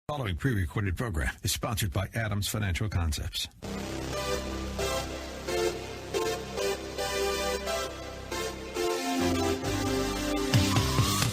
The following pre-recorded program is sponsored by Adams Financial Concepts.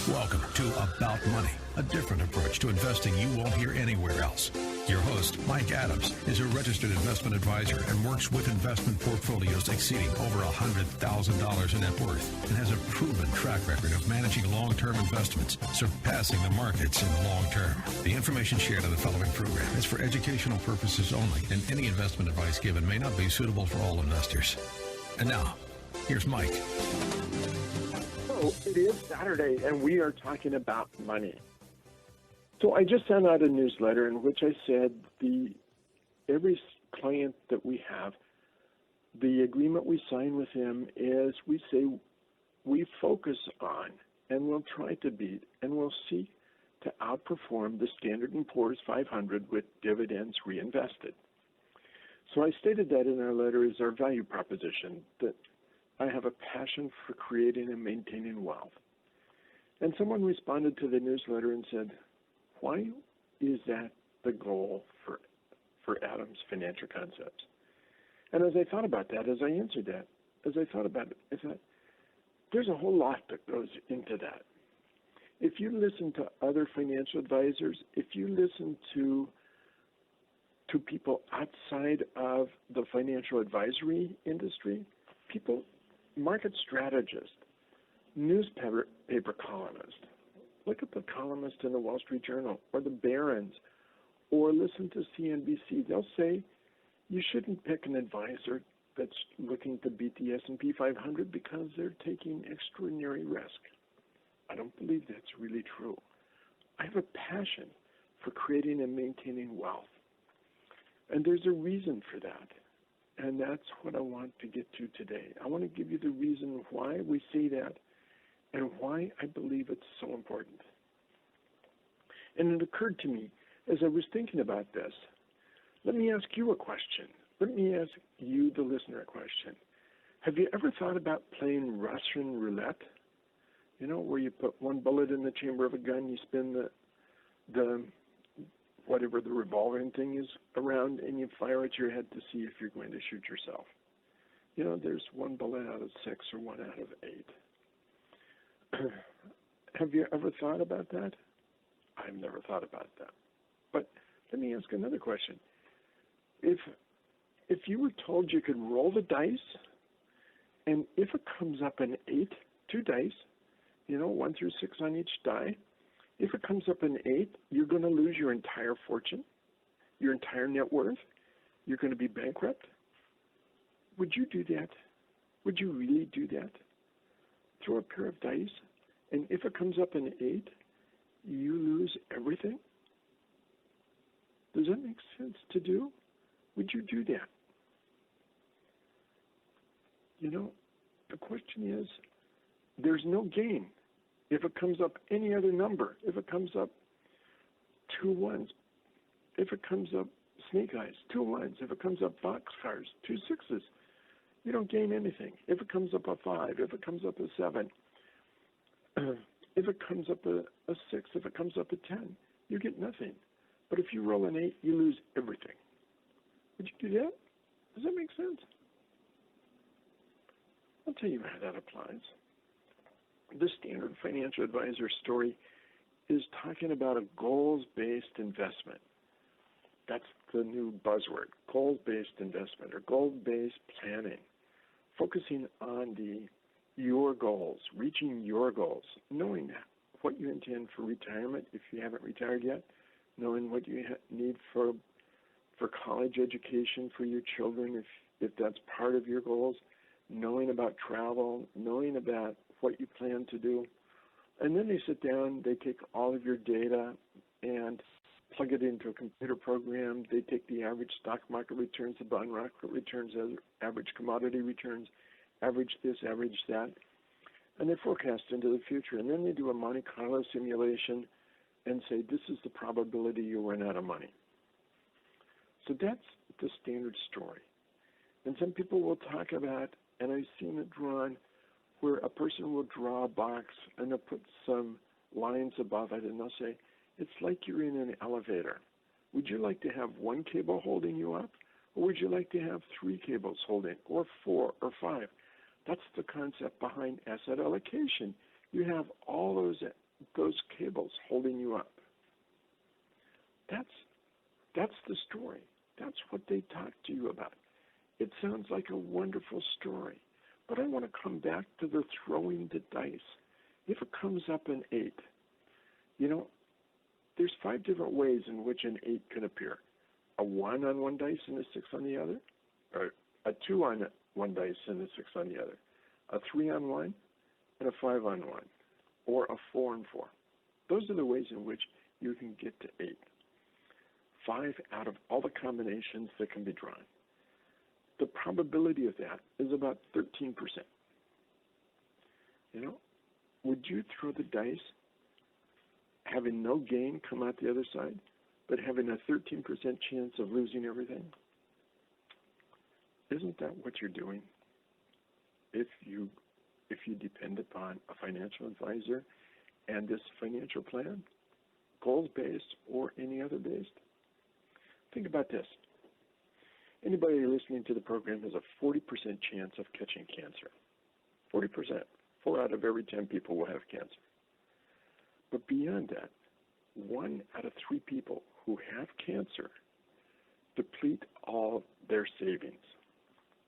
Welcome to About Money, a different approach to investing you won't hear anywhere else. Your host, Mike Adams, is a registered investment advisor and works with investment portfolios exceeding over $100,000 in net worth and has a proven track record of managing long-term investments, surpassing the markets in the long term. The information shared on the following program is for educational purposes only, and any investment advice given may not be suitable for all investors. And now, here's Mike. So it is Saturday, and we are talking about money. So I just sent out a newsletter in which I said every client that we have, the agreement we sign with him is we say we focus on and we'll try to beat and we'll seek to outperform the Standard & Poor's 500 with dividends reinvested. So I stated that in our letter is our value proposition, that I have a passion for creating and maintaining wealth. And someone responded to the newsletter and said, why is that the goal for Adams Financial Concepts? And as I thought about that, as I answered that, as I thought about it, I thought, there's a whole lot that goes into that. If you listen to other financial advisors, if you listen to people outside of the financial advisory industry, people, market strategists, newspaper columnists, look at the columnists in the Wall Street Journal or the Barron's, or listen to CNBC. They'll say you shouldn't pick an advisor that's looking to beat the S&P 500 because they're taking extraordinary risk. I don't believe that's really true. I have a passion for creating and maintaining wealth. And there's a reason for that. And that's what I want to get to today. I want to give you the reason why we say that and why I believe it's so important. And it occurred to me as I was thinking about this, let me ask you a question. Let me ask you, the listener, a question. Have you ever thought about playing Russian roulette? You know, where you put one bullet in the chamber of a gun, you spin the whatever the revolving thing is around, and you fire at your head to see if you're going to shoot yourself. You know, there's one bullet out of 6 or one out of 8. Have you ever thought about that? I've never thought about that. But let me ask another question. If you were told you could roll the dice, and if it comes up an 8, 2 dice, you know, 1 through 6 on each die, if it comes up an 8, you're going to lose your entire fortune, your entire net worth. You're going to be bankrupt. Would you do that? Would you really do that? Throw a pair of dice, and if it comes up an 8, you lose everything? Does that make sense to do? Would you do that? You know, the question is, there's no gain. If it comes up any other number, if it comes up 2 1s, if it comes up snake eyes, 2 1s, if it comes up boxcars, 2 6s, you don't gain anything. If it comes up a 5, if it comes up a 7, if it comes up a 6, if it comes up a 10, you get nothing. But if you roll an 8, you lose everything. Would you do that? Does that make sense? I'll tell you how that applies. The Standard Financial Advisor story is talking about a goals-based investment. That's the new buzzword, goals-based investment or goal-based planning, focusing on your goals, reaching your goals, knowing what you intend for retirement if you haven't retired yet, knowing what you need for college education for your children if that's part of your goals, knowing about travel, knowing about what you plan to do. And then they sit down, they take all of your data and plug it into a computer program. They take the average stock market returns, the bond market returns, average commodity returns, average this, average that, and they forecast into the future. And then they do a Monte Carlo simulation and say, this is the probability you'll run out of money. So that's the standard story. And some people will talk about, and I've seen it drawn, where a person will draw a box and they'll put some lines above it and they'll say, It's like you're in an elevator. Would you like to have one cable holding you up, or would you like to have three cables holding, or four, or five? That's the concept behind asset allocation. You have all those cables holding you up. That's the story. That's what they talk to you about. It sounds like a wonderful story, but I want to come back to the throwing the dice. If it comes up an 8, there's 5 different ways in which an 8 can appear. A 1 on one dice and a 6 on the other, or a 2 on one dice and a 6 on the other, a 3 on one and a 5 on one, or a 4 on 4. Those are the ways in which you can get to 8. 5 out of all the combinations that can be drawn. The probability of that is about 13%. Would you throw the dice having no gain come out the other side, but having a 13% chance of losing everything? Isn't that what you're doing? If you depend upon a financial advisor and this financial plan, goals-based or any other based, think about this. Anybody listening to the program has a 40% chance of catching cancer. 40%. 4 out of every 10 people will have cancer. But beyond that, 1 out of 3 people who have cancer deplete all their savings.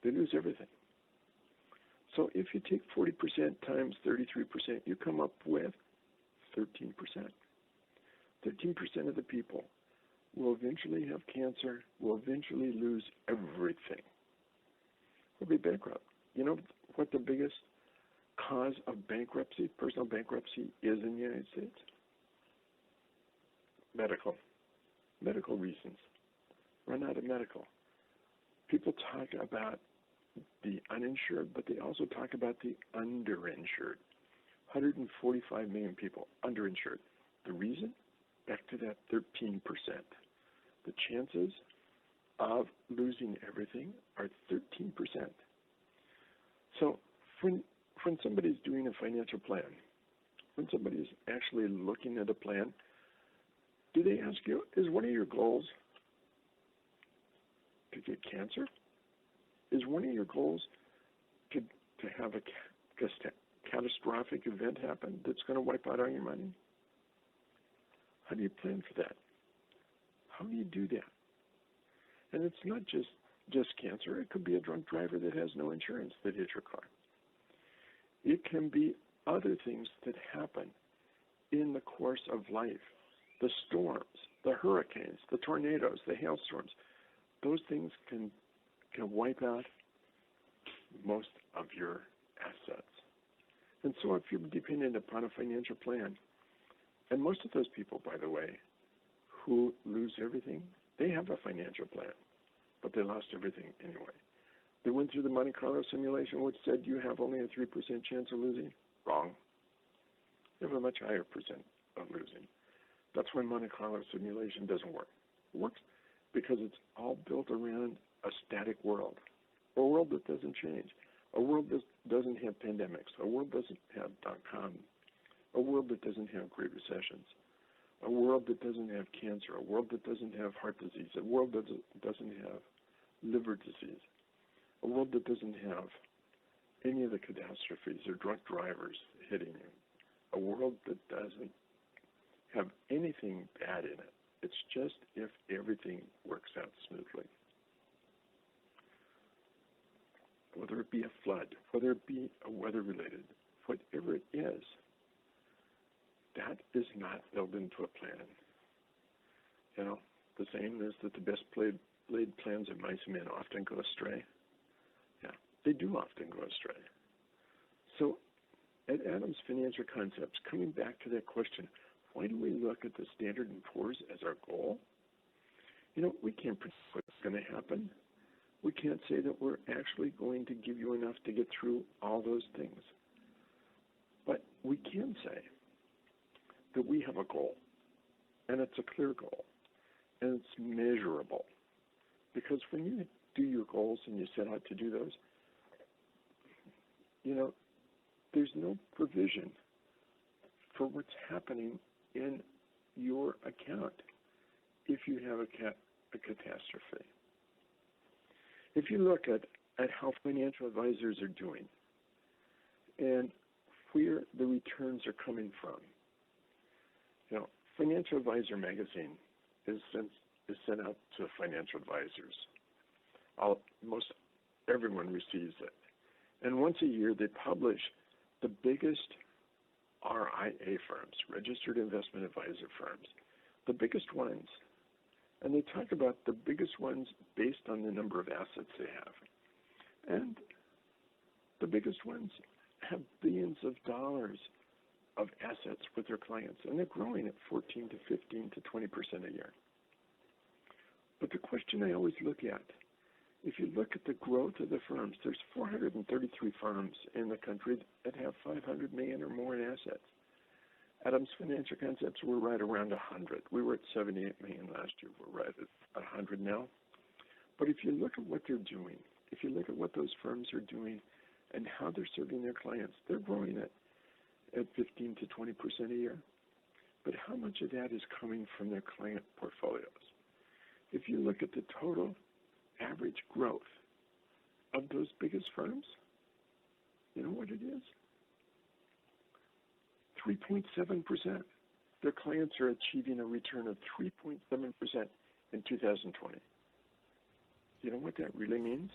They lose everything. So if you take 40% times 33%, you come up with 13%. 13% of the people will eventually have cancer, will eventually lose everything. Will be bankrupt. You know what the biggest cause of bankruptcy, personal bankruptcy, is in the United States? Medical reasons. Run out of medical. People talk about the uninsured, but they also talk about the underinsured. 145 million people underinsured. The reason? Back to that 13%. The chances of losing everything are 13%. So when somebody's doing a financial plan, when somebody's actually looking at a plan, do they ask you, is one of your goals to get cancer? Is one of your goals to have a catastrophic event happen that's going to wipe out all your money? How do you plan for that? How do you do that? And it's not just cancer. It could be a drunk driver that has no insurance that hits your car. It can be other things that happen in the course of life. The storms, the hurricanes, the tornadoes, the hailstorms. Those things can wipe out most of your assets. And so if you're dependent upon a financial plan, and most of those people, by the way, who lose everything, they have a financial plan, but they lost everything anyway. They went through the Monte Carlo simulation, which said you have only a 3% chance of losing. Wrong. You have a much higher percent of losing. That's why Monte Carlo simulation doesn't work. It works because it's all built around a static world, a world that doesn't change, a world that doesn't have pandemics, a world that doesn't have .com, a world that doesn't have great recessions, a world that doesn't have cancer, a world that doesn't have heart disease, a world that doesn't have liver disease, a world that doesn't have any of the catastrophes or drunk drivers hitting you, a world that doesn't have anything bad in it. It's just if everything works out smoothly. Whether it be a flood, whether it be a weather-related, whatever it is, that is not built into a plan. You know, the saying is that the best laid plans of mice and men often go astray. Yeah, they do often go astray. So at Adams Financial Concepts, coming back to that question, why do we look at the Standard & Poor's as our goal? You know, we can't predict what's going to happen. We can't say that we're actually going to give you enough to get through all those things. But we can say that we have a goal, and it's a clear goal, and it's measurable. Because when you do your goals and you set out to do those, you know, there's no provision for what's happening in your account if you have a catastrophe. If you look at how financial advisors are doing and where the returns are coming from, Financial Advisor magazine is sent out to financial advisors. Most everyone receives it. And once a year, they publish the biggest RIA firms, Registered Investment Advisor firms, the biggest ones. And they talk about the biggest ones based on the number of assets they have. And the biggest ones have billions of dollars of assets with their clients, and they're growing at 14 to 15 to 20% a year. But the question I always look at, if you look at the growth of the firms, there's 433 firms in the country that have 500 million or more in assets. Adams Financial Concepts, we're right around 100. We were at 78 million last year. We're right at 100 now. But if you look at what they're doing, if you look at what those firms are doing and how they're serving their clients, they're growing at 15 to 20% a year. But how much of that is coming from their client portfolios? If you look at the total average growth of those biggest firms, you know what it is? 3.7%. Their clients are achieving a return of 3.7% in 2020. You know what that really means?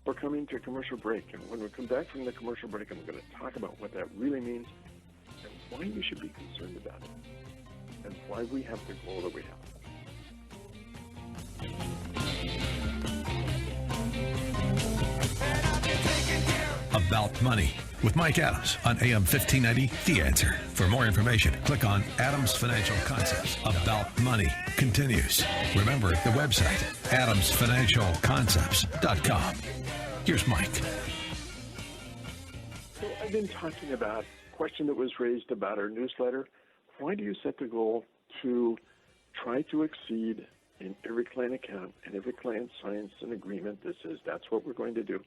We're coming to a commercial break, and when we come back from the commercial break, I'm going to talk about what that really means and why you should be concerned about it and why we have the goal that we have. About Money with Mike Adams on AM 1590, The Answer. For more information, click on Adams Financial Concepts. About Money continues. Remember the website, adamsfinancialconcepts.com. Here's Mike. So I've been talking about a question that was raised about our newsletter. Why do you set the goal to try to exceed in every client account, and every client signs an agreement that says that's what we're going to do?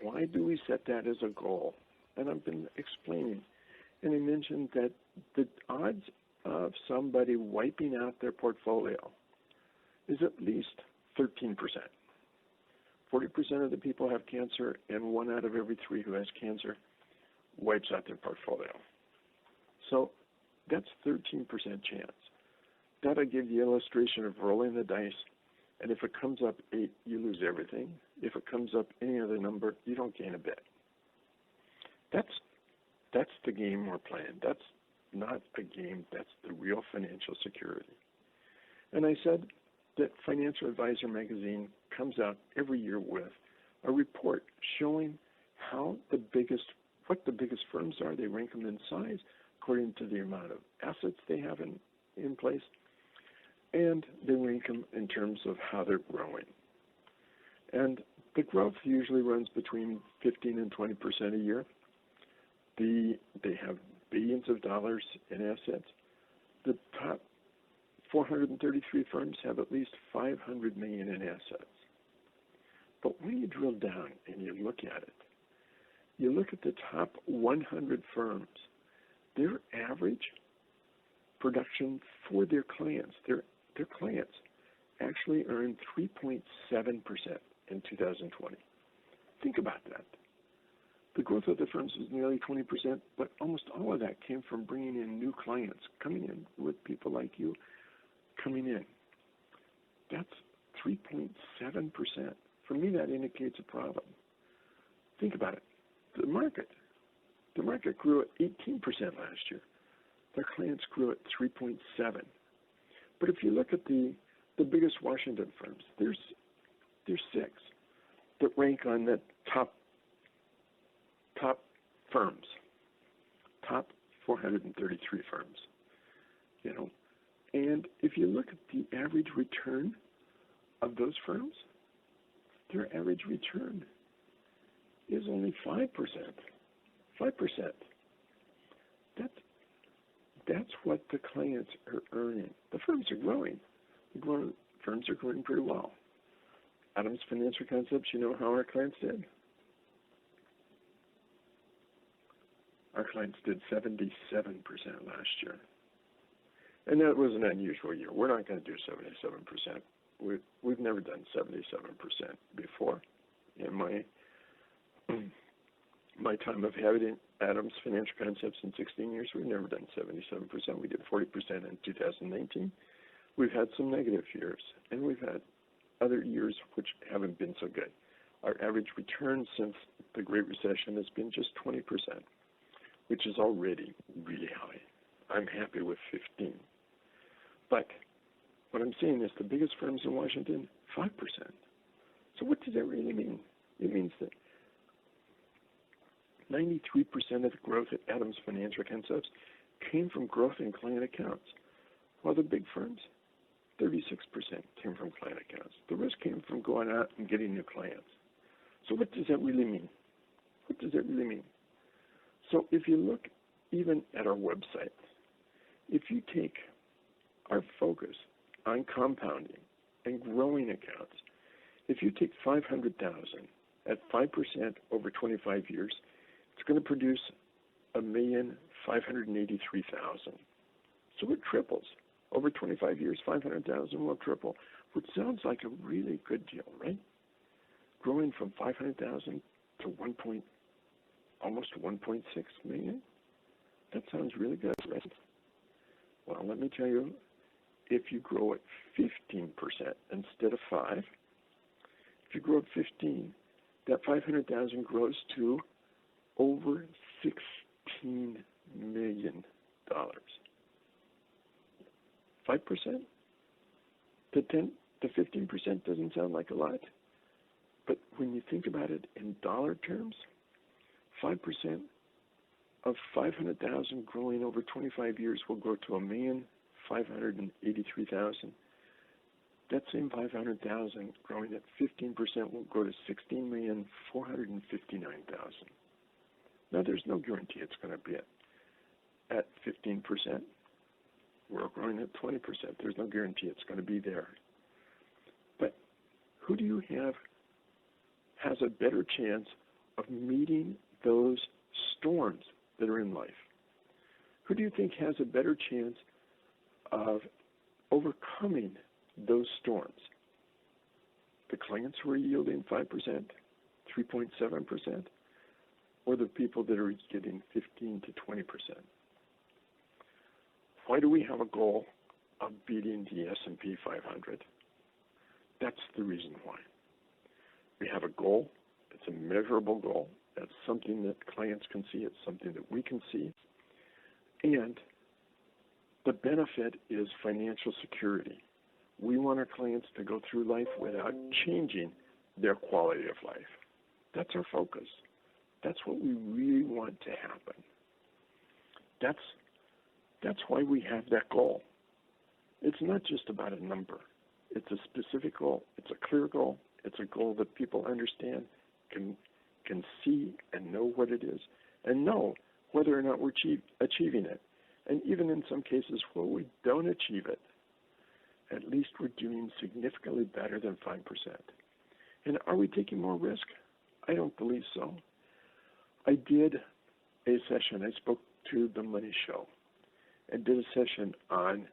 Why do we set that as a goal? And I've been explaining, and I mentioned that the odds of somebody wiping out their portfolio is at least 13%. 40% of the people have cancer, and 1 out of every 3 who has cancer wipes out their portfolio. So that's 13% chance. That I give the illustration of rolling the dice, and if it comes up 8, you lose everything. If it comes up any other number, you don't gain a bit. That's the game we're playing. That's not a game. That's the real financial security. And I said that Financial Advisor magazine comes out every year with a report showing what the biggest firms are. They rank them in size according to the amount of assets they have in place, and they rank them in terms of how they're growing. And the growth usually runs between 15 and 20% a year. They have billions of dollars in assets. The top 433 firms have at least 500 million in assets. But when you drill down and you look at it, you look at the top 100 firms, their average production for their clients, their clients actually earned 3.7% in 2020. Think about that. The growth of the firms was nearly 20%, but almost all of that came from bringing in new clients, coming in with people like you coming in. That's 3.7%. For me, that indicates a problem. Think about it. The market grew at 18% last year. Their clients grew at 3.7%. But if you look at the biggest Washington firms, there's 6 that rank on the top firms, top 433 firms, And if you look at the average return of those firms, their average return is only 5%. 5%. That's what the clients are earning. The firms are growing. The firms are growing pretty well. Adams Financial Concepts, you know how our clients did? Our clients did 77% last year. And that was an unusual year. We're not going to do 77%. We've never done 77% before. In my time of having Adams Financial Concepts in 16 years, we've never done 77%. We did 40% in 2019. We've had some negative years, and we've had other years which haven't been so good. Our average return since the Great Recession has been just 20%, which is already really high. I'm happy with 15. But what I'm saying is the biggest firms in Washington, 5%. So what does that really mean? It means that 93% of the growth at Adams Financial Concepts came from growth in client accounts, while the big firms, 36% came from client accounts. The rest came from going out and getting new clients. So what does that really mean? What does that really mean? So if you look even at our website, if you take our focus on compounding and growing accounts, if you take 500,000 at 5% over 25 years, it's going to produce 1,583,000. So it triples. Over 25 years, 500,000 will triple, which sounds like a really good deal, right? Growing from 500,000 to almost 1.6 million. That sounds really good, right? Well, let me tell you, if you grow at 15% instead of 5, if you grow at 15, that 500,000 grows to over $16 million. 5% to 15% doesn't sound like a lot, but when you think about it in dollar terms, 5% of 500,000 growing over 25 years will grow to 1,583,000. That same 500,000 growing at 15% will grow to 16,459,000. Now, there's no guarantee it's going to be at 15%. We're growing at 20%. There's no guarantee it's going to be there. But who do you have has a better chance of meeting those storms that are in life? Who do you think has a better chance of overcoming those storms? The clients who are yielding 5%, 3.7%, or the people that are getting 15 to 20%? Why do we have a goal of beating the S&P 500? That's the reason why. We have a goal. It's a measurable goal. That's something that clients can see. It's something that we can see. And the benefit is financial security. We want our clients to go through life without changing their quality of life. That's our focus. That's what we really want to happen. That's why we have that goal. It's not just about a number. It's a specific goal. It's a clear goal. It's a goal that people understand, can see and know what it is, and know whether or not we're achieving it. And even in some cases where we don't achieve it, at least we're doing significantly better than 5%. And are we taking more risk? I don't believe so. I did a session. I spoke to the Money Show and did a session on,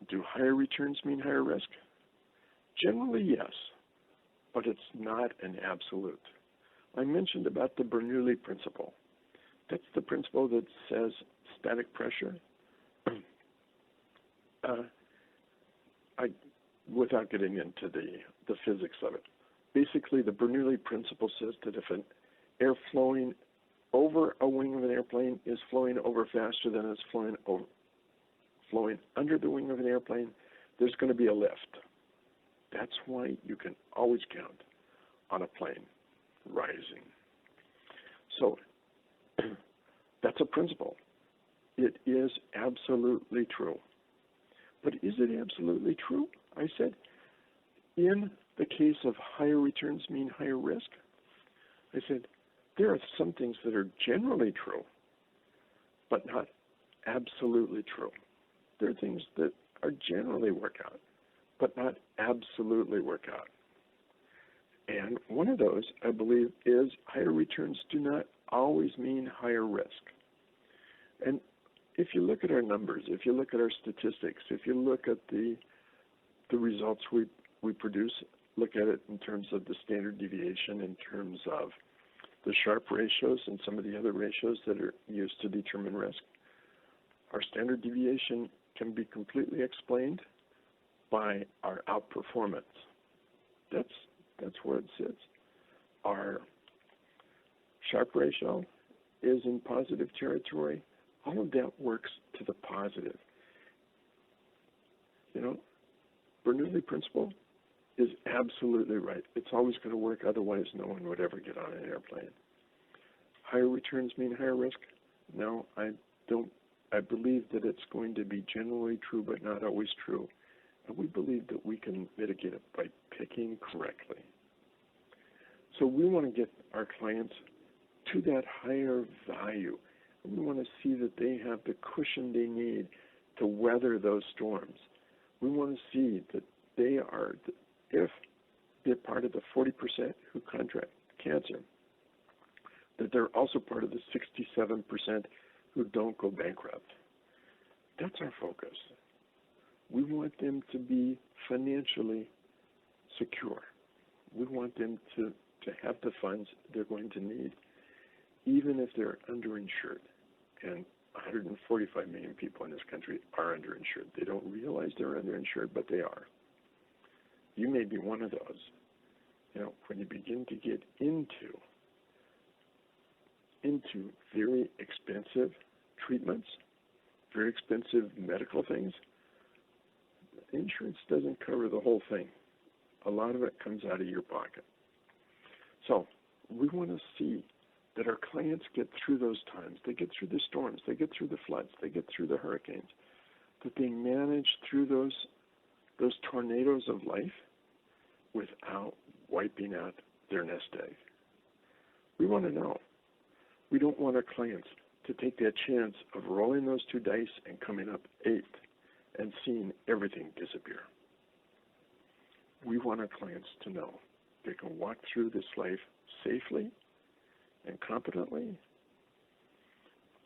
do higher returns mean higher risk? Generally, yes, but it's not an absolute. I mentioned about the Bernoulli principle. That's the principle that says static pressure. Without getting into the physics of it, basically the Bernoulli principle says that if an air flowing over a wing of an airplane is flowing over faster than it's flowing under the wing of an airplane, there's going to be a lift. That's why you can always count on a plane rising. So that's a principle. It is absolutely true. But is it absolutely true? I said, in the case of higher returns mean higher risk, I said, there are some things that are generally true, but not absolutely true. There are things that are generally work out, but not absolutely work out. And one of those, I believe, is higher returns do not always mean higher risk. And if you look at our numbers, if you look at our statistics, if you look at the results we produce, look at it in terms of the standard deviation, in terms of the Sharpe ratios and some of the other ratios that are used to determine risk, our standard deviation can be completely explained by our outperformance. That's where it sits. Our Sharpe ratio is in positive territory. All of that works to the positive. You know, Bernoulli principle is absolutely right. It's always going to work, otherwise no one would ever get on an airplane. Higher returns mean higher risk? No, I don't. I believe that it's going to be generally true, but not always true. And we believe that we can mitigate it by picking correctly. So we want to get our clients to that higher value. We want to see that they have the cushion they need to weather those storms. We want to see that they are, if they're part of the 40% who contract cancer, that they're also part of the 67% who don't go bankrupt. That's our focus. We want them to be financially secure. We want them to have the funds they're going to need, even if they're underinsured. And 145 million people in this country are underinsured. They don't realize they're underinsured, but they are. You may be one of those. You know, when you begin to get into very expensive treatments, very expensive medical things, insurance doesn't cover the whole thing. A lot of it comes out of your pocket. So we want to see that our clients get through those times. They get through the storms. They get through the floods. They get through the hurricanes. That they manage through those tornadoes of life without wiping out their nest egg. We want to know. We don't want our clients to take that chance of rolling those two dice and coming up 8th and seeing everything disappear. We want our clients to know they can walk through this life safely and competently,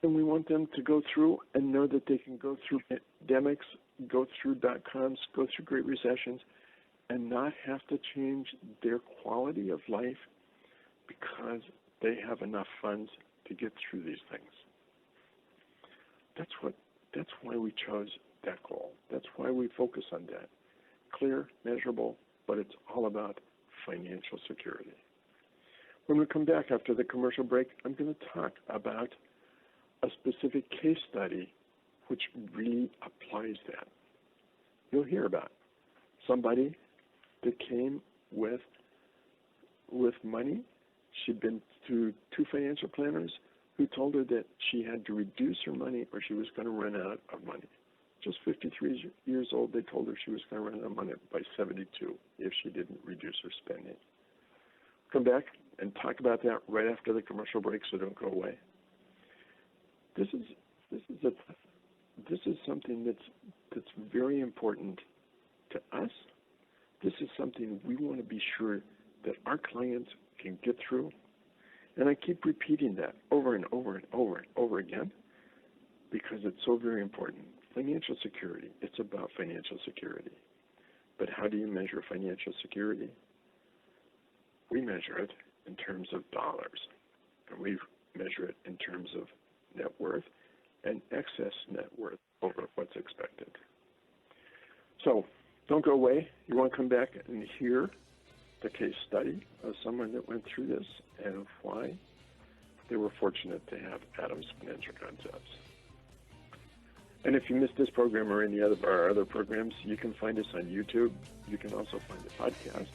and we want them to go through and know that they can go through pandemics, go through .coms, go through great recessions, and not have to change their quality of life because they have enough funds to get through these things. That's why we chose that goal. That's why we focus on that. Clear, measurable, but it's all about financial security. When we come back after the commercial break, I'm going to talk about a specific case study which really applies that. You'll hear about somebody that came with money. She'd been to 2 financial planners who told her that she had to reduce her money or she was going to run out of money. Just 53 years old, they told her she was going to run out of money by 72 if she didn't reduce her spending. Come back and talk about that right after the commercial break, so don't go away. This is something that's very important to us. This is something we want to be sure that our clients can get through. And I keep repeating that over and over and over and over again because it's so very important. Financial security, it's about financial security. But how do you measure financial security? We measure it in terms of dollars, and we measure it in terms of net worth and excess net worth over what's expected. So don't go away. You want to come back and hear the case study of someone that went through this and why they were fortunate to have Adams Financial Concepts. And if you missed this program or any other of our other programs, you can find us on YouTube. You can also find the podcast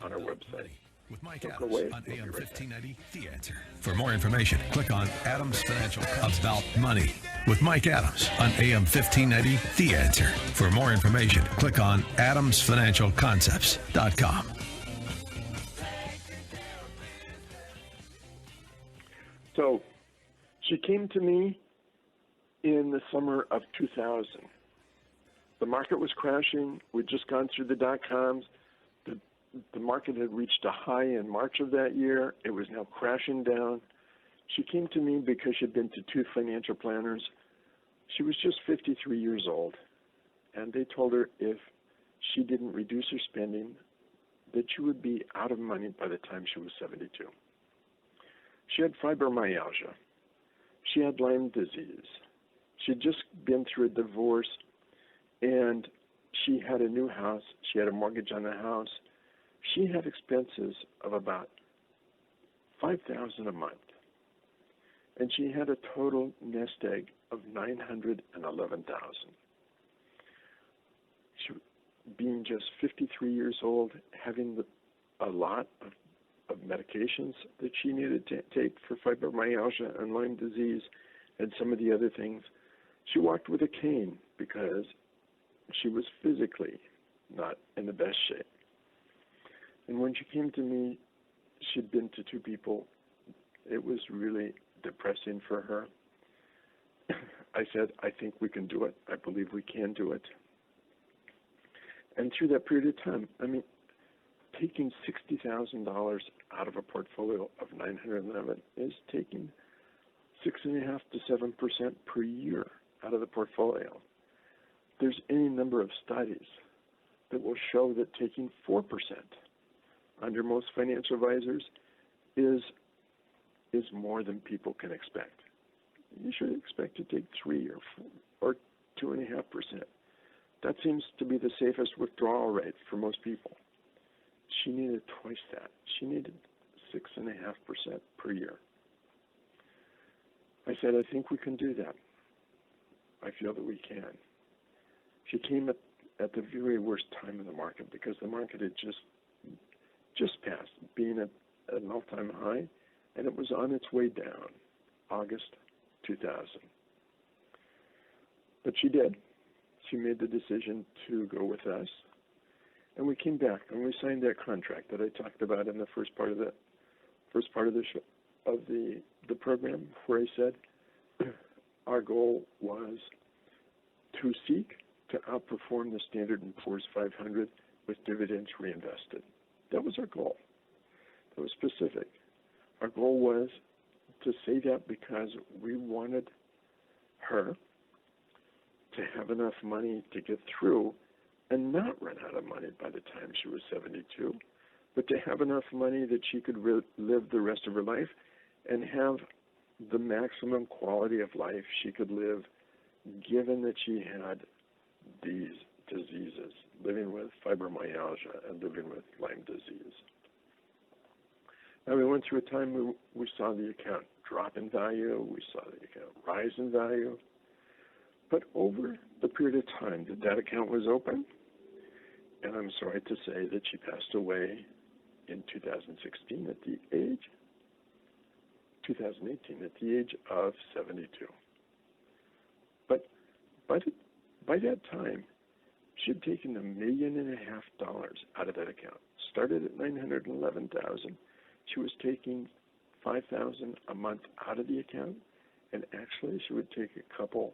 on our website. With Mike Adams on AM 1590, The Answer. For more information, click on Adams Financial About Money. With Mike Adams on AM 1590, The Answer. For more information, click on adamsfinancialconcepts.com. So she came to me in the summer of 2000. The market was crashing. We'd just gone through the .coms. The market had reached a high in March of that year. It was now crashing down. She came to me because she'd been to 2 financial planners She was just 53 years old, and they told her if she didn't reduce her spending, that she would be out of money by the time she was 72. She had fibromyalgia. She had Lyme disease. She had just been through a divorce, and she had a new house. She had a mortgage on the house. She had expenses of about $5,000 a month, and she had a total nest egg of $911,000. She, being just 53 years old, having a lot of medications that she needed to take for fibromyalgia and Lyme disease and some of the other things, she walked with a cane because she was physically not in the best shape. And when she came to me, she'd been to two people. It was really depressing for her. I said, I think we can do it. I believe we can do it. And through that period of time, I mean, taking $60,000 out of a portfolio of 911 is taking 6.5% to 7% per year out of the portfolio. There's any number of studies that will show that taking 4% under most financial advisors is more than people can expect. You should expect to take 3 or 2.5%. That seems to be the safest withdrawal rate for most people. She needed twice that. She needed 6.5% per year. I said, I think we can do that. I feel that we can. She came at the very worst time in the market because the market had just passed being at an all-time high, and it was on its way down, August 2000. But she did. She made the decision to go with us, and we came back and we signed that contract that I talked about in the first part of the program, where I said our goal was to seek to outperform the Standard & Poor's 500 with dividends reinvested. That was our goal. That was specific. Our goal was to say that because we wanted her to have enough money to get through and not run out of money by the time she was 72, but to have enough money that she could live the rest of her life and have the maximum quality of life she could live, given that she had these diseases, living with fibromyalgia and living with Lyme disease. Now, we went through a time we saw the account drop in value, we saw the account rise in value, but over the period of time that account was open, and I'm sorry to say that she passed away in 2018 at the age of 72. But by that time, she had taken $1.5 million out of that account. Started at $911,000. She was taking $5,000 a month out of the account, and actually she would take a couple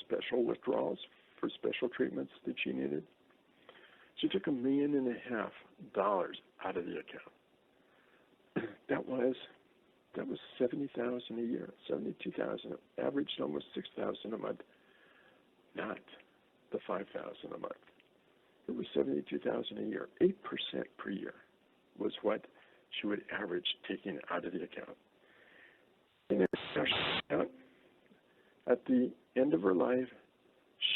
special withdrawals for special treatments that she needed. She took $1.5 million out of the account. That was $70,000 a year, $72,000, averaged almost $6,000 a month, not the $5,000 a month. It was $72,000 a year. 8% per year was what she would average taking out of the account. In her account, at the end of her life,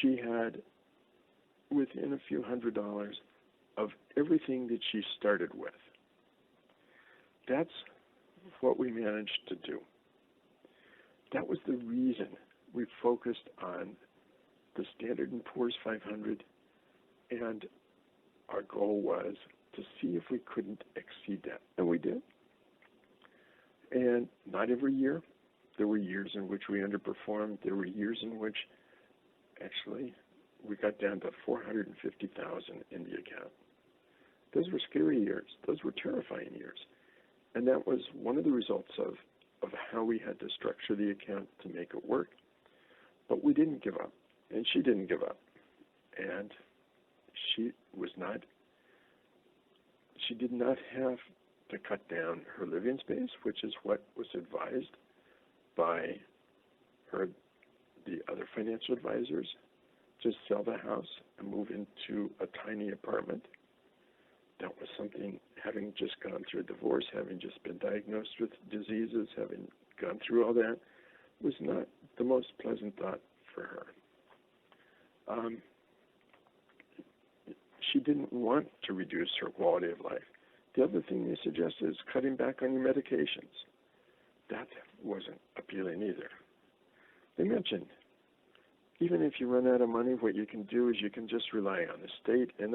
she had within a few $100s of everything that she started with. That's what we managed to do. That was the reason we focused on the Standard & Poor's 500, and our goal was to see if we couldn't exceed that. And we did. And not every year. There were years in which we underperformed. There were years in which actually we got down to $450,000 in the account. Those were scary years. Those were terrifying years. And that was one of the results of how we had to structure the account to make it work. But we didn't give up. And she didn't give up. And she did not have to cut down her living space, which is what was advised by her the other financial advisors just sell the house and move into a tiny apartment. That was something, having just gone through a divorce, having just been diagnosed with diseases, having gone through all that, was not the most pleasant thought for her. She didn't want to reduce her quality of life. The other thing they suggested is cutting back on your medications. That wasn't appealing either. They mentioned, even if you run out of money, what you can do is you can just rely on the state, and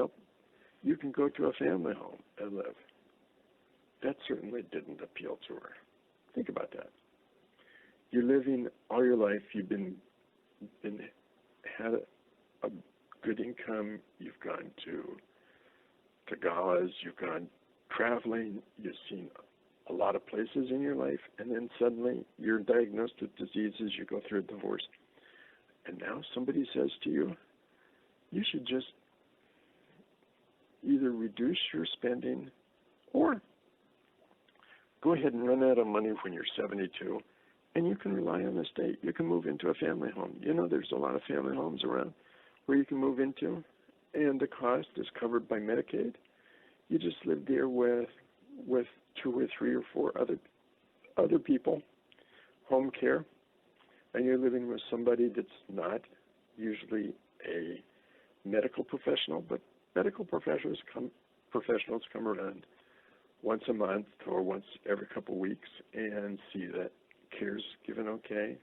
you can go to a family home and live. That certainly didn't appeal to her. Think about that. You're living all your life. You've had a good income. You've gone to galas. You've gone traveling. You've seen a lot of places in your life, and then suddenly you're diagnosed with diseases. You go through a divorce, and now somebody says to you, you should just either reduce your spending or go ahead and run out of money when you're 72, and you can rely on the state. You can move into a family home. You know, there's a lot of family homes around where you can move into, and the cost is covered by Medicaid. You just live there with 2 or 3 or 4 other people, home care, and you're living with somebody that's not usually a medical professional, but medical professionals come around once a month or once every couple weeks and see that care's given okay.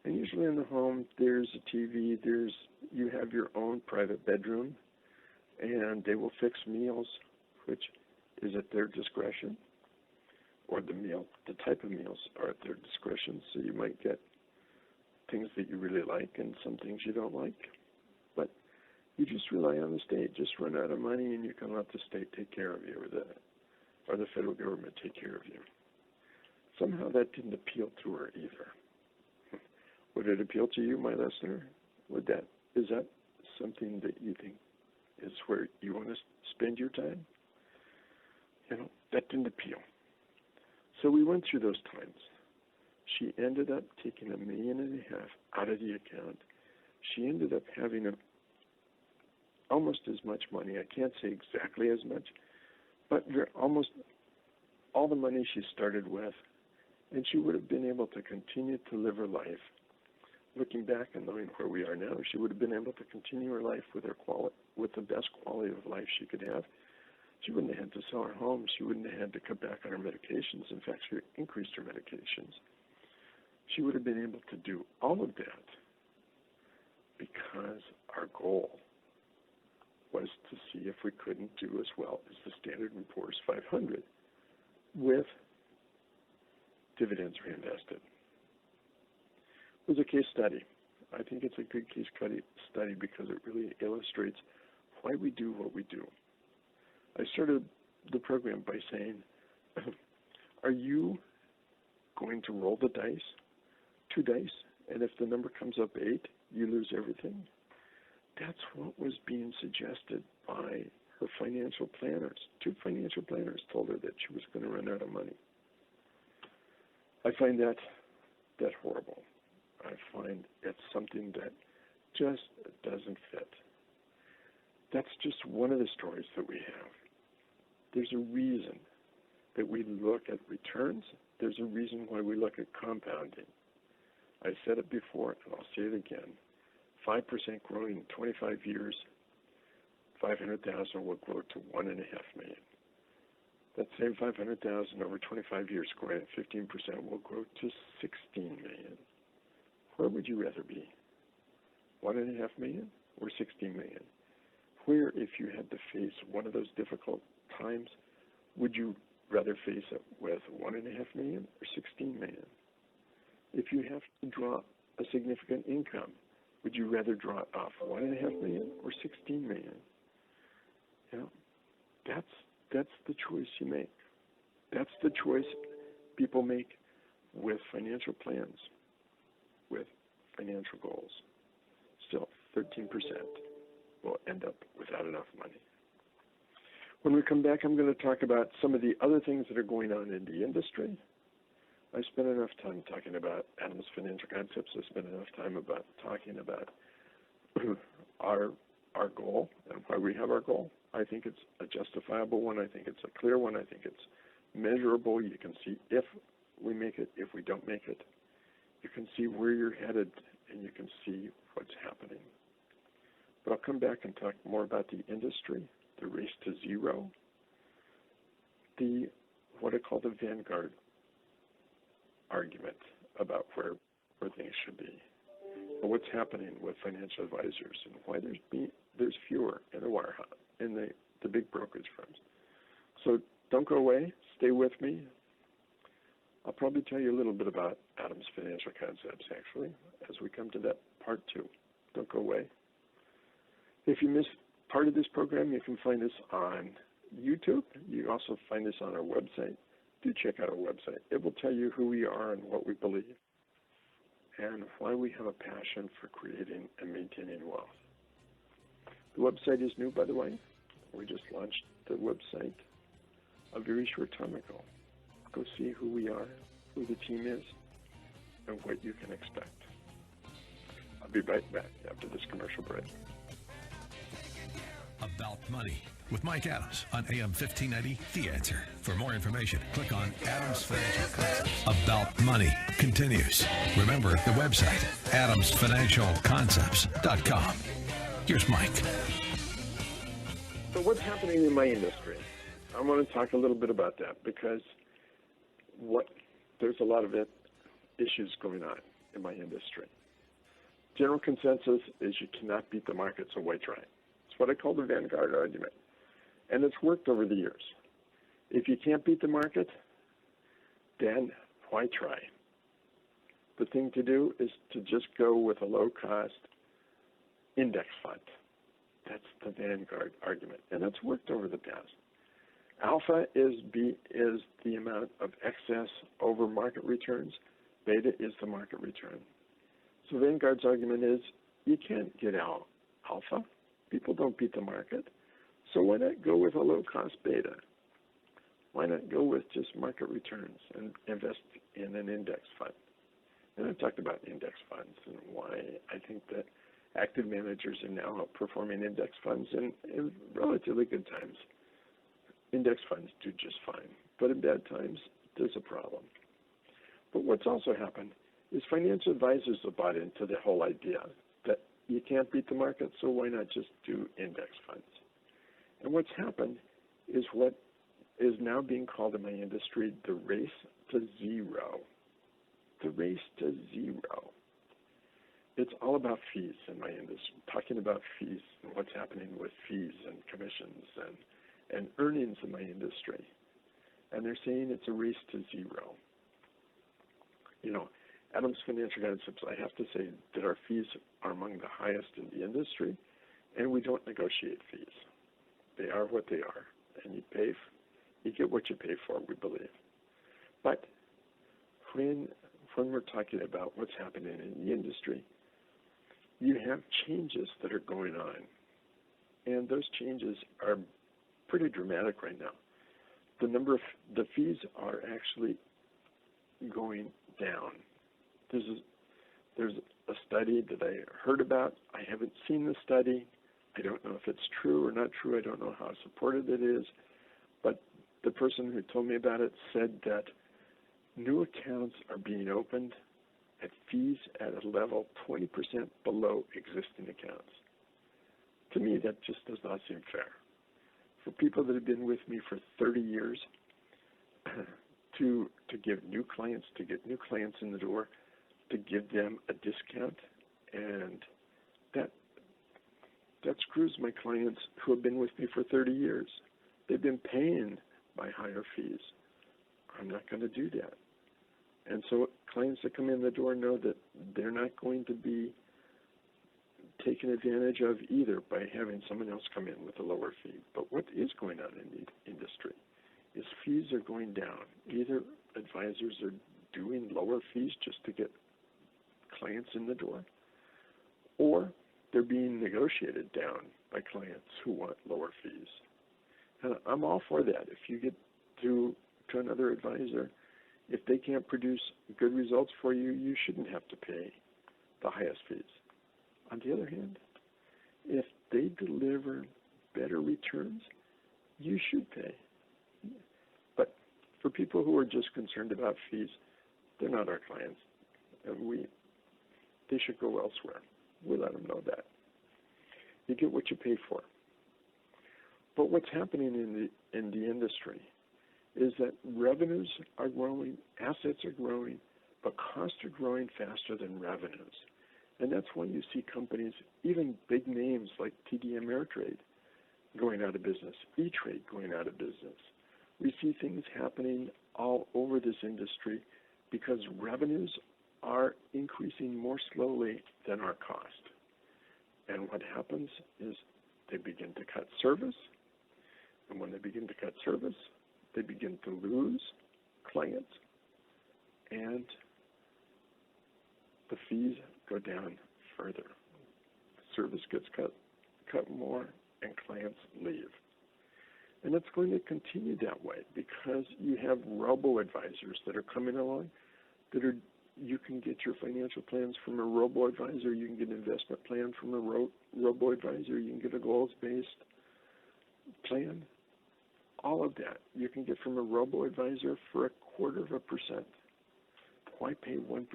And usually in the home, there's a TV, you have your own private bedroom, and they will fix meals, which is at their discretion, or the type of meals are at their discretion, so you might get things that you really like and some things you don't like. But you just rely on the state. Just run out of money and you can let the state take care of you, or the federal government take care of you. Somehow that didn't appeal to her either. Would it appeal to you, my listener? Is that something that you think is where you want to spend your time? You know, that didn't appeal. So we went through those times. She ended up taking $1.5 million out of the account. She ended up having almost as much money. I can't say exactly as much, but almost all the money she started with, and she would have been able to continue to live her life. Looking back and knowing where we are now, she would have been able to continue her life with the best quality of life she could have. She wouldn't have had to sell her home. She wouldn't have had to cut back on her medications. In fact, she increased her medications. She would have been able to do all of that because our goal was to see if we couldn't do as well as the Standard & Poor's 500 with dividends reinvested. It was a case study. I think it's a good case study because it really illustrates why we do what we do. I started the program by saying, are you going to roll the dice, 2 dice, and if the number comes up 8, you lose everything? That's what was being suggested by her financial planners. 2 financial planners told her that she was going to run out of money. I find that horrible. I find it's something that just doesn't fit. That's just one of the stories that we have. There's a reason that we look at returns. There's a reason why we look at compounding. I said it before, and I'll say it again. 5% growing in 25 years, 500,000 will grow to 1.5 million. That same 500,000 over 25 years growing at 15% will grow to 16 million. Where would you rather be? 1.5 million or 16 million? Where, if you had to face one of those difficult times, would you rather face it with 1.5 million or 16 million? If you have to draw a significant income, would you rather draw off 1.5 million or 16 million? You know, that's the choice you make. That's the choice people make with financial plans, with financial goals. Still, 13% will end up without enough money. When we come back, I'm going to talk about some of the other things that are going on in the industry. I spent enough time talking about Adam's financial concepts. I spent enough time about talking about our goal and why we have our goal. I think it's a justifiable one. I think it's a clear one. I think it's measurable. You can see if we make it, if we don't make it. You can see where you're headed, and you can see what's happening. But I'll come back and talk more about the industry, the race to zero, what I call the vanguard argument about where things should be, and what's happening with financial advisors, and why there's fewer in the wirehouse, in the big brokerage firms. So don't go away. Stay with me. I'll probably tell you a little bit about Adam's financial concepts, actually, as we come to that part 2. Don't go away. If you missed part of this program, you can find us on YouTube. You also find us on our website. Do check out our website. It will tell you who we are and what we believe, and why we have a passion for creating and maintaining wealth. The website is new, by the way. We just launched the website a very short time ago. Go see who we are, who the team is, and what you can expect. I'll be right back after this commercial break. About Money with Mike Adams on AM 1590, The Answer. For more information, click on Adams Financial Concepts. About Money continues. Remember the website, adamsfinancialconcepts.com. Here's Mike. So what's happening in my industry? I want to talk a little bit about that, because there's a lot of issues going on in my industry. General consensus is you cannot beat the market, so why try? It's what I call the vanguard argument, and it's worked over the years. If you can't beat the market, then why try? The thing to do is to just go with a low-cost index fund. That's the vanguard argument, and that's worked over the past. Alpha is the amount of excess over market returns. Beta is the market return. So Vanguard's argument is you can't get out alpha. People don't beat the market. So why not go with a low-cost beta? Why not go with just market returns and invest in an index fund? And I've talked about index funds and why I think that active managers are now outperforming index funds in relatively good times. Index funds do just fine, but in bad times, there's a problem. But what's also happened is financial advisors have bought into the whole idea that you can't beat the market, so why not just do index funds? And what's happened is what is now being called in my industry the race to zero. The race to zero. It's all about fees in my industry, talking about fees and what's happening with fees and commissions and earnings in my industry. And they're saying it's a race to zero. You know, Adam's Financial Concepts, I have to say that our fees are among the highest in the industry, and we don't negotiate fees. They are what they are, and you get what you pay for, we believe. But when we're talking about what's happening in the industry, you have changes that are going on, and those changes are pretty dramatic right now. The fees are actually going down. There's a study that I heard about. I haven't seen the study. I don't know if it's true or not true. I don't know how supported it is. But the person who told me about it said that new accounts are being opened at fees at a level 20% below existing accounts. To me, that just does not seem fair. For people that have been with me for 30 years, to get new clients in the door, to give them a discount, and that screws my clients who have been with me for 30 years. They've been paying my higher fees. I'm not going to do that. And so clients that come in the door know that they're not going to be taken advantage of either by having someone else come in with a lower fee. But what is going on in the industry is fees are going down. Either advisors are doing lower fees just to get clients in the door, or they're being negotiated down by clients who want lower fees. And I'm all for that. If you get to another advisor If they can't produce good results for you, you shouldn't have to pay the highest fees. On the other hand, if they deliver better returns, you should pay. But for people who are just concerned about fees, they're not our clients, and they should go elsewhere. We let them know that. You get what you pay for. But what's happening in the industry is that revenues are growing, assets are growing, but costs are growing faster than revenues. And that's why you see companies, even big names like TD Ameritrade, going out of business, E-Trade going out of business. We see things happening all over this industry because revenues are increasing more slowly than our cost. And what happens is they begin to cut service, and when they begin to cut service, they begin to lose clients, and the fees go down further. Service gets cut more, and clients leave. And it's going to continue that way because you have robo-advisors that are coming along you can get your financial plans from a robo-advisor, you can get an investment plan from a robo-advisor, you can get a goals-based plan. All of that you can get from a robo-advisor for 0.25%. Why pay 1%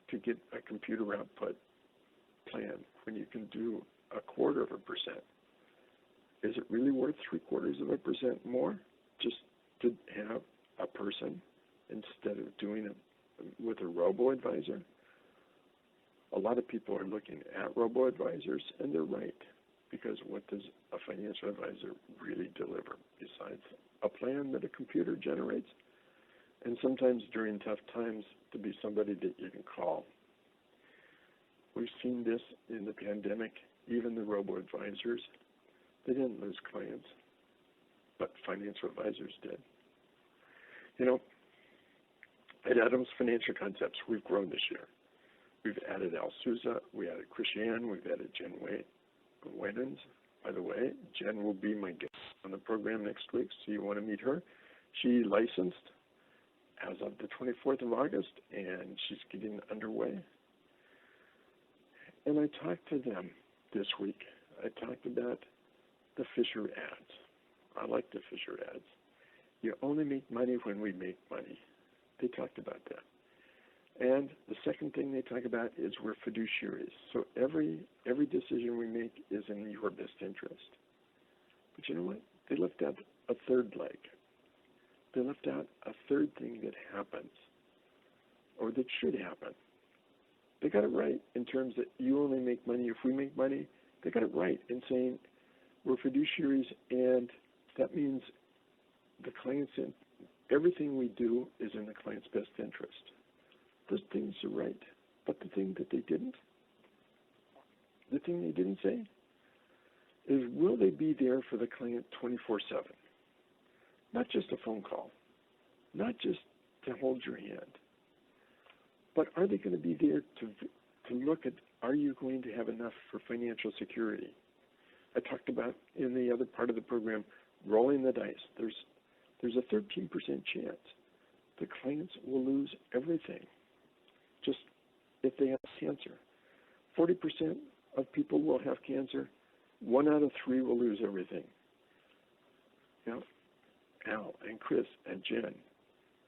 to get a computer output plan when you can do 0.25%? Is it really worth 0.75% more just to have a person instead of doing it with a robo-advisor? A lot of people are looking at robo-advisors, and they're right, because what does a financial advisor really deliver besides a plan that a computer generates, and sometimes during tough times to be somebody that you can call? We've seen this in the pandemic. Even the robo-advisors, they didn't lose clients, but financial advisors did. You know, at Adams Financial Concepts, we've grown this year. We've added Al Souza, we added Christiane, we've added Jen Wayden. By the way, Jen will be my guest on the program next week, so you want to meet her. She licensed as of the 24th of August, and she's getting underway. And I talked to them this week. I talked about the Fisher ads. I like the Fisher ads. You only make money when we make money. They talked about that. And the second thing they talk about is we're fiduciaries. So every decision we make is in your best interest. But you know what? They left out a third leg. They left out a third thing that happens, or that should happen. They got it right in terms that you only make money if we make money. They got it right in saying we're fiduciaries, and that means the client's in everything we do is in the client's best interest. Those things are right. But the thing they didn't say is, will they be there for the client 24/7? Not just a phone call, not just to hold your hand, but are they going to be there to look at, are you going to have enough for financial security? I talked about in the other part of the program, rolling the dice. There's a 13% chance the clients will lose everything just if they have cancer. 40% of people will have cancer. 1 out of 3 will lose everything. You know, Al and Chris and Jen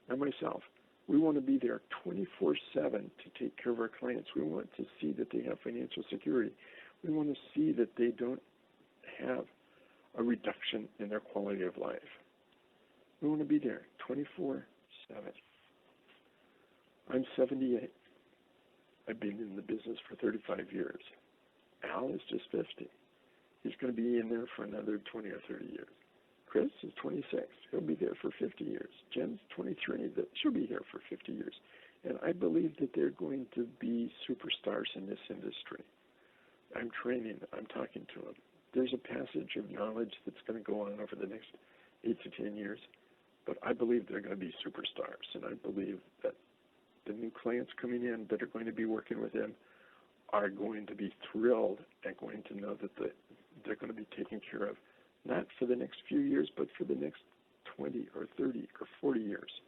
and myself, we want to be there 24/7 to take care of our clients. We want to see that they have financial security. We want to see that they don't have a reduction in their quality of life. We want to be there 24/7. I'm 78. I've been in the business for 35 years. Al is just 50. He's going to be in there for another 20 or 30 years. Chris is 26. He'll be there for 50 years. Jen's 23. She'll be here for 50 years. And I believe that they're going to be superstars in this industry. I'm training. I'm talking to them. There's a passage of knowledge that's going to go on over the next 8 to 10 years. But I believe they're going to be superstars. And I believe that the new clients coming in that are going to be working with them are going to be thrilled and going to know that they're going to be taken care of, not for the next few years, but for the next 20 or 30 or 40 years.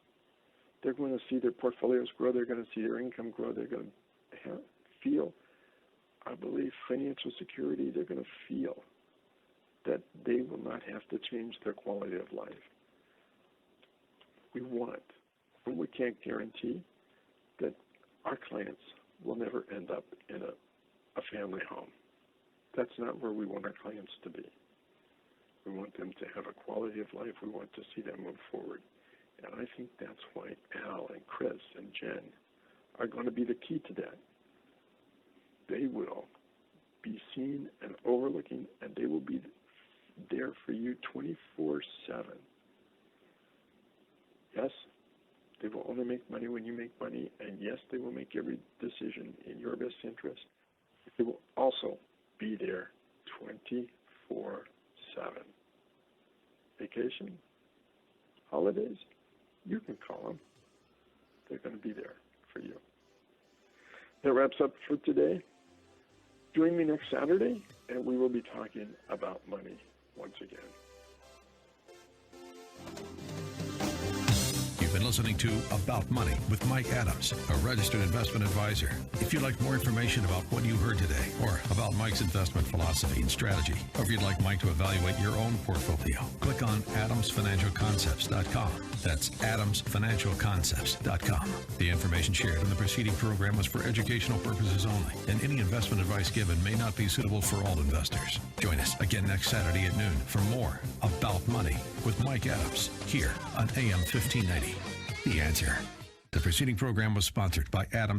They're going to see their portfolios grow. They're going to see their income grow. They're going to feel, I believe, financial security. They're going to feel that they will not have to change their quality of life. We want, and we can't guarantee that our clients will never end up in a family home. That's not where we want our clients to be. We want them to have a quality of life. We want to see them move forward. And I think that's why Al and Chris and Jen are going to be the key to that. They will be seen and overlooking, and they will be there for you 24/7. Yes, they will only make money when you make money, and yes, they will make every decision in your best interest. They will also be there 24/7. Vacation, holidays, you can call them. They're going to be there for you. That wraps up for today. Join me next Saturday, and we will be talking about money once again. You've been listening to About Money with Mike Adams, a registered investment advisor. If you'd like more information about what you heard today, or about Mike's investment philosophy and strategy, or if you'd like Mike to evaluate your own portfolio, click on adamsfinancialconcepts.com. That's adamsfinancialconcepts.com. The information shared in the preceding program was for educational purposes only, and any investment advice given may not be suitable for all investors. Join us again next Saturday at noon for more About Money with Mike Adams, here on AM 1590. The Answer. The preceding program was sponsored by Adams